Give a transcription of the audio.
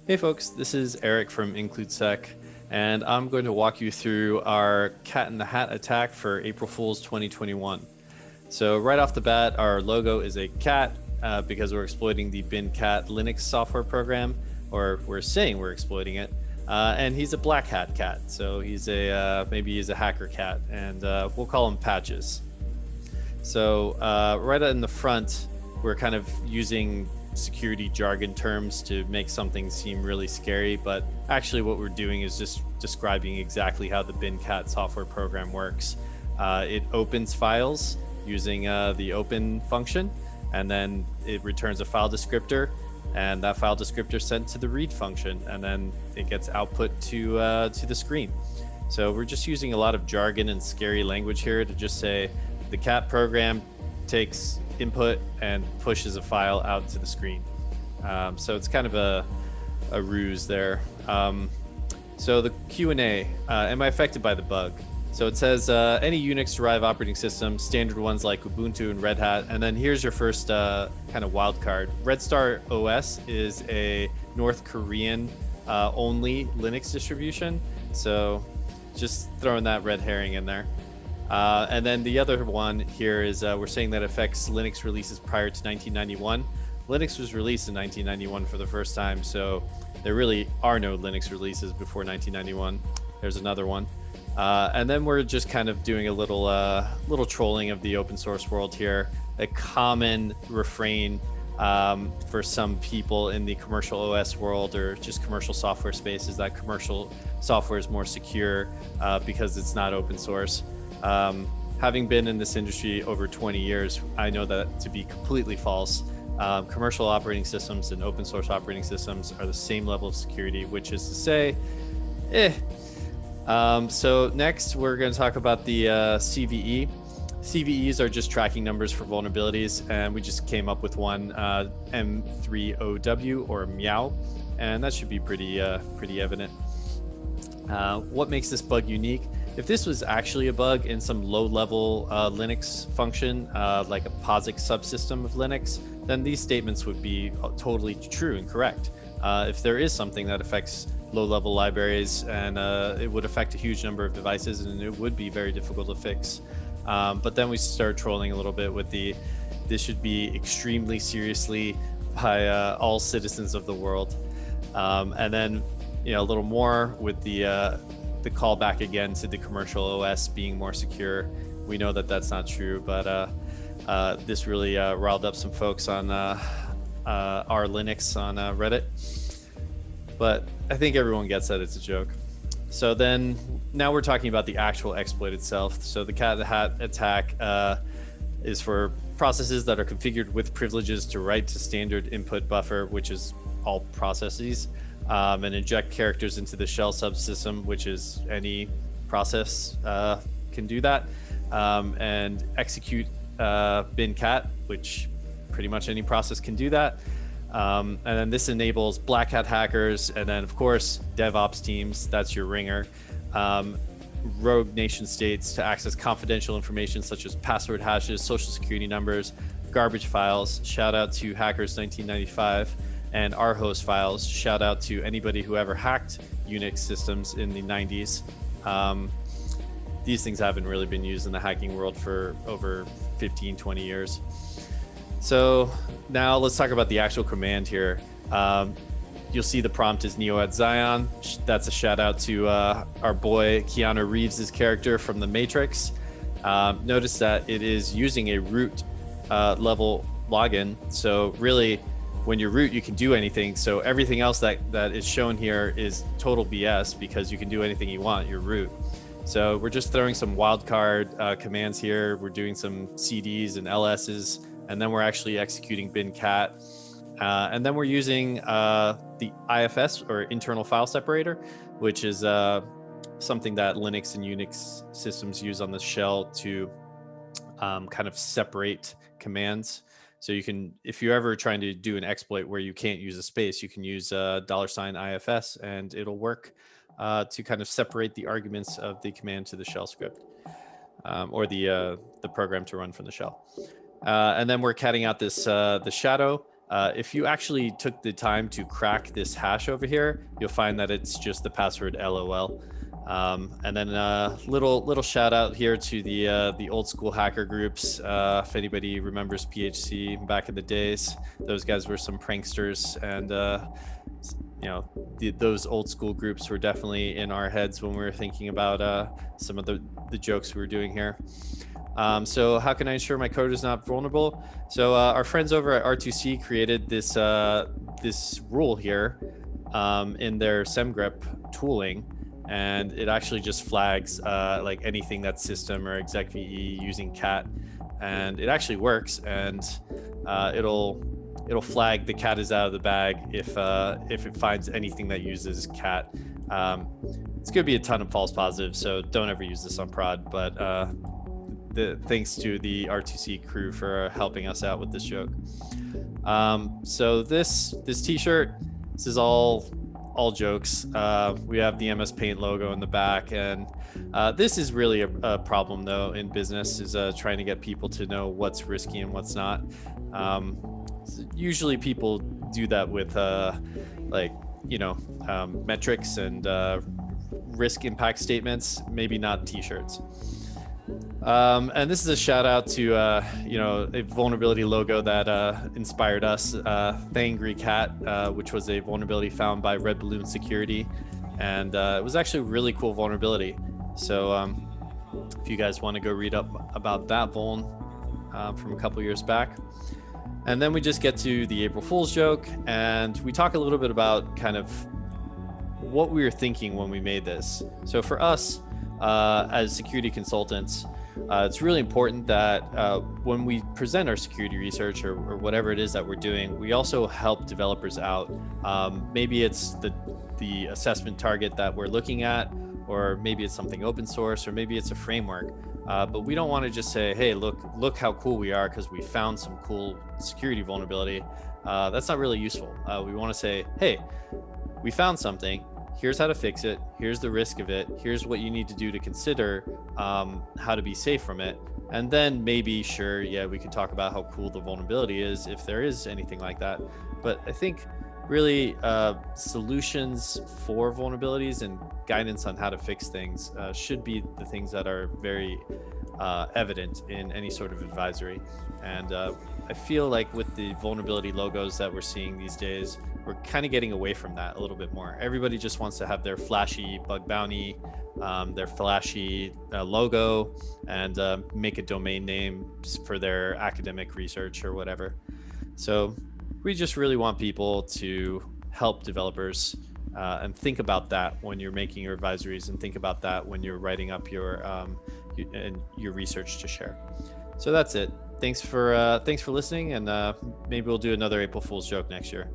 Hey folks, this is Eric from IncludeSec, and I'm going to walk you through our Cat in the Hat attack for April Fool's 2021. So right off the bat, our logo is a cat because we're exploiting the BinCat Linux software program, or we're saying we're exploiting it. And he's a black hat cat, so he's maybe he's a hacker cat, and we'll call him Patches. So right in the front, we're kind of using security jargon terms to make something seem really scary, but actually what we're doing is just describing exactly how the BinCat software program works. It opens files using the open function, and then it returns a file descriptor, and that file descriptor is sent to the read function, and then it gets output to the screen. So we're just using a lot of jargon and scary language here to just say the cat program takes input and pushes a file out to the screen. So it's kind of a ruse there. So the Q&A, am I affected by the bug? So it says any Unix derived operating system, standard ones like Ubuntu and Red Hat, and then here's your first kind of wild card. Red Star OS is a North Korean only Linux distribution. So just throwing that red herring in there. And then the other one here is we're saying that affects Linux releases prior to 1991. Linux was released in 1991 for the first time, so there really are no Linux releases before 1991. There's another one. And then we're just kind of doing a little trolling of the open source world here. A common refrain for some people in the commercial OS world or just commercial software space is that commercial software is more secure because it's not open source. Having been in this industry over 20 years, I know that to be completely false. Commercial operating systems and open source operating systems are the same level of security, which is to say, So next, we're going to talk about the CVE. CVEs are just tracking numbers for vulnerabilities, and we just came up with one, M3OW or Meow, and that should be pretty evident. What makes this bug unique? If this was actually a bug in some low-level Linux function, like a POSIX subsystem of Linux, then these statements would be totally true and correct. If there is something that affects low-level libraries, and it would affect a huge number of devices, and it would be very difficult to fix. But then we start trolling a little bit with this should be extremely seriously by all citizens of the world. And then a little more with the callback again to the commercial OS being more secure. We know that that's not true, but this really riled up some folks on our Linux on Reddit. But I think everyone gets that it's a joke. So then now we're talking about the actual exploit itself. So the Cat in the Hat attack is for processes that are configured with privileges to write to standard input buffer, which is all processes, and inject characters into the shell subsystem, which is any process can do that, and execute BinCat, which pretty much any process can do that. And then this enables black hat hackers, and then of course DevOps teams, that's your ringer, rogue nation states to access confidential information such as password hashes, social security numbers, garbage files. Shout out to Hackers 1995, and our host files. Shout out to anybody who ever hacked Unix systems in the 90s. These things haven't really been used in the hacking world for over 15, 20 years. So now let's talk about the actual command here. You'll see the prompt is Neo at Zion. That's a shout out to our boy Keanu Reeves' character from The Matrix. Notice that it is using a root level login. So really, when you're root, you can do anything. So everything else that is shown here is total BS because you can do anything you want, you're root. So we're just throwing some wildcard commands here. We're doing some CDs and LSs, and then we're actually executing BinCat. And then we're using the IFS, or internal file separator, which is something that Linux and Unix systems use on the shell to kind of separate commands. So you can, if you're ever trying to do an exploit where you can't use a space, you can use $IFS, and it'll work to kind of separate the arguments of the command to the shell script, or the program to run from the shell. And then we're catting out this the shadow. If you actually took the time to crack this hash over here, you'll find that it's just the password LOL. And then little shout out here to the old school hacker groups. If anybody remembers PHC back in the days, those guys were some pranksters, and those old school groups were definitely in our heads when we were thinking about some of the jokes we were doing here. So how can I ensure my code is not vulnerable? So our friends over at R2C created this this rule here in their semgrep tooling, and it actually just flags like anything that's system or exec.ve using cat, and it actually works, and it'll flag the cat is out of the bag if it finds anything that uses cat. It's gonna be a ton of false positives, so don't ever use this on prod, but thanks to the R2C crew for helping us out with this joke. So this t-shirt, this is all jokes. We have the MS Paint logo in the back, and this is really a problem though in business, is trying to get people to know what's risky and what's not. Usually people do that with metrics and risk impact statements, maybe not t-shirts. And this is a shout out to a vulnerability logo that inspired us, the Angry Cat, which was a vulnerability found by Red Balloon Security, and it was actually a really cool vulnerability. So if you guys want to go read up about that vuln from a couple years back. And then we just get to the April Fool's joke, and we talk a little bit about kind of what we were thinking when we made this. So for us, as security consultants, it's really important that when we present our security research or whatever it is that we're doing, we also help developers out. Maybe it's the assessment target that we're looking at, or maybe it's something open source, or maybe it's a framework. But we don't want to just say, hey, look how cool we are because we found some cool security vulnerability. That's not really useful. We want to say, hey, we found something. Here's how to fix it. Here's the risk of it. Here's what you need to do to consider how to be safe from it. And then maybe, sure, yeah, we can talk about how cool the vulnerability is if there is anything like that. But I think really solutions for vulnerabilities and guidance on how to fix things should be the things that are very evident in any sort of advisory. And I feel like with the vulnerability logos that we're seeing these days, we're kind of getting away from that a little bit more. Everybody just wants to have their flashy bug bounty, their flashy logo, and make a domain name for their academic research or whatever. So we just really want people to help developers and think about that when you're making your advisories, and think about that when you're writing up your research to share. So that's it. Thanks for listening, and maybe we'll do another April Fool's joke next year.